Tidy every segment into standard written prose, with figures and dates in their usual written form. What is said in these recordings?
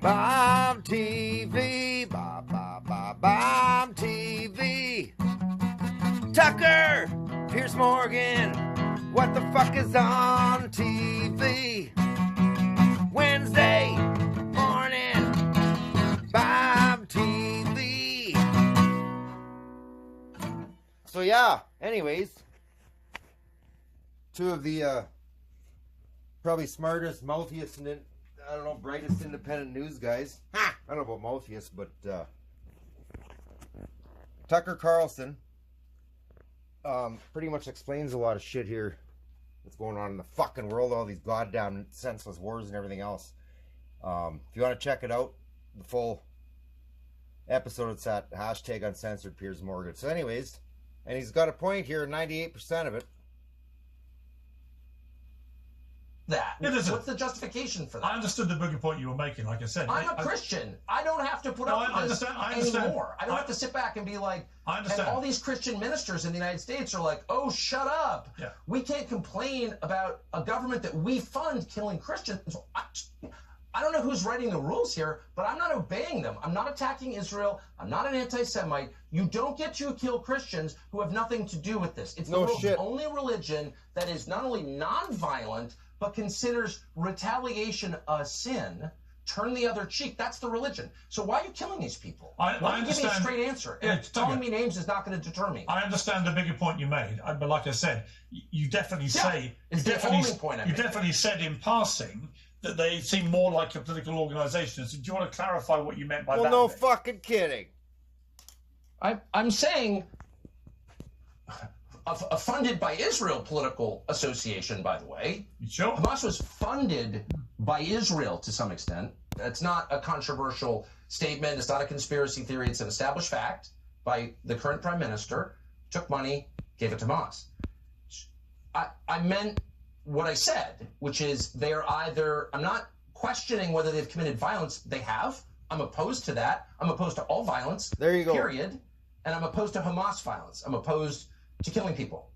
Bomb TV, Bomb TV. Tucker, Piers Morgan, what the fuck is on TV? Wednesday morning, Bomb TV. So yeah, anyways, two of the probably smartest, mouthiest, and I don't know, brightest independent news guys. I don't know about mouthiest, but Tucker Carlson pretty much explains a lot of shit here that's going on in the fucking world, all these goddamn senseless wars and everything else. If you want to check it out, the full episode, it's at hashtag uncensored Piers Morgan. So anyways, and he's got a point here, 98% of it. That. What's the justification for that? I understood the bigger point you were making, like I said. I'm a Christian. I don't have to put up with this anymore. I don't have to sit back and be like, and all these Christian ministers in the United States are like, oh, shut up. Yeah. We can't complain about a government that we fund killing Christians. I don't know who's writing the rules here, but I'm not obeying them. I'm not attacking Israel. I'm not an anti-Semite. You don't get to kill Christians who have nothing to do with this. It's the world's only religion that is not only non-violent, but considers retaliation a sin. Turn the other cheek. That's the religion. So why are you killing these people? Why don't you give me a straight answer? Telling me names is not going to deter me. I understand the bigger point you made, but like I said, you definitely say it's the only point you definitely said in passing that they seem more like a political organisation. So do you want to clarify what you meant by that? Well, no fucking kidding. I'm saying a funded by Israel political association, by the way. Sure. Hamas was funded by Israel to some extent. It's not a controversial statement. It's not a conspiracy theory. It's an established fact by the current prime minister. Took money, gave it to Hamas. I meant what I said, which is they're either, I'm not questioning whether they've committed violence. They have. I'm opposed to that. I'm opposed to all violence. There you go. Period. And I'm opposed to Hamas violence. I'm opposed to killing people.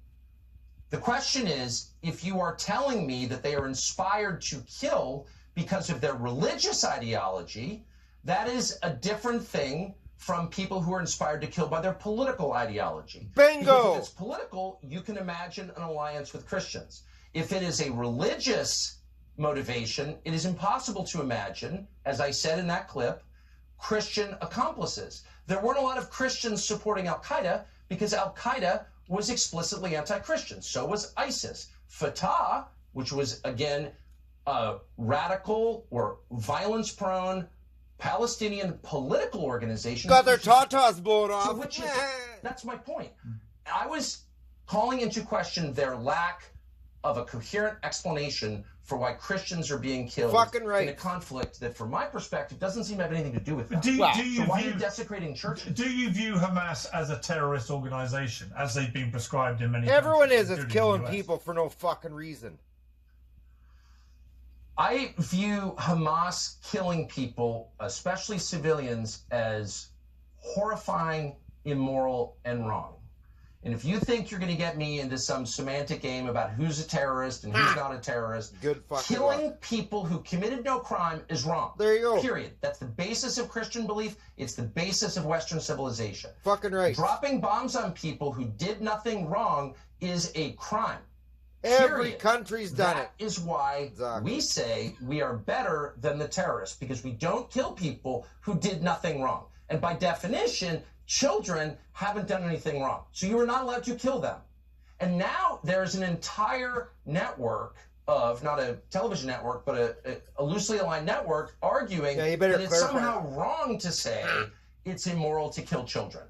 The question is, if you are telling me that they are inspired to kill because of their religious ideology, that is a different thing from people who are inspired to kill by their political ideology. Bingo! Because if it's political, you can imagine an alliance with Christians. If it is a religious motivation, it is impossible to imagine, as I said in that clip, Christian accomplices. There weren't a lot of Christians supporting Al-Qaeda because Al-Qaeda was explicitly anti-Christian. So was ISIS. Fatah, which was, again, a radical or violence-prone Palestinian political organization. Got their tatas blown off. So that's my point. I was calling into question their lack of a coherent explanation for why Christians are being killed in a conflict that, from my perspective, doesn't seem to have anything to do with that. So why are you desecrating churches? Do you view Hamas as a terrorist organization, as they've been prescribed in many Everyone countries? It's killing people for no fucking reason. I view Hamas killing people, especially civilians, as horrifying, immoral, and wrong. And if you think you're going to get me into some semantic game about who's a terrorist and who's not a terrorist, killing people who committed no crime is wrong. There you go. Period. That's the basis of Christian belief. It's the basis of Western civilization. Fucking right. Dropping bombs on people who did nothing wrong is a crime. Every country's done it. That is why we say we are better than the terrorists, because we don't kill people who did nothing wrong. And by definition, children haven't done anything wrong. So you are not allowed to kill them. And now there's an entire network of, not a television network, but a loosely aligned network arguing that it's somehow wrong to say it's immoral to kill children.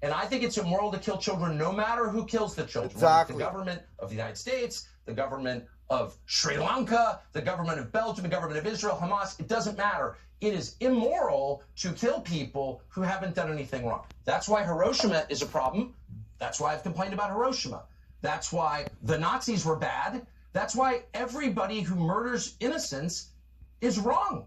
And I think it's immoral to kill children no matter who kills the children. Exactly. The government of the United States, the government of Sri Lanka, the government of Belgium, the government of Israel, Hamas, it doesn't matter. It is immoral to kill people who haven't done anything wrong. That's why Hiroshima is a problem. That's why I've complained about Hiroshima. That's why the Nazis were bad. That's why everybody who murders innocents is wrong.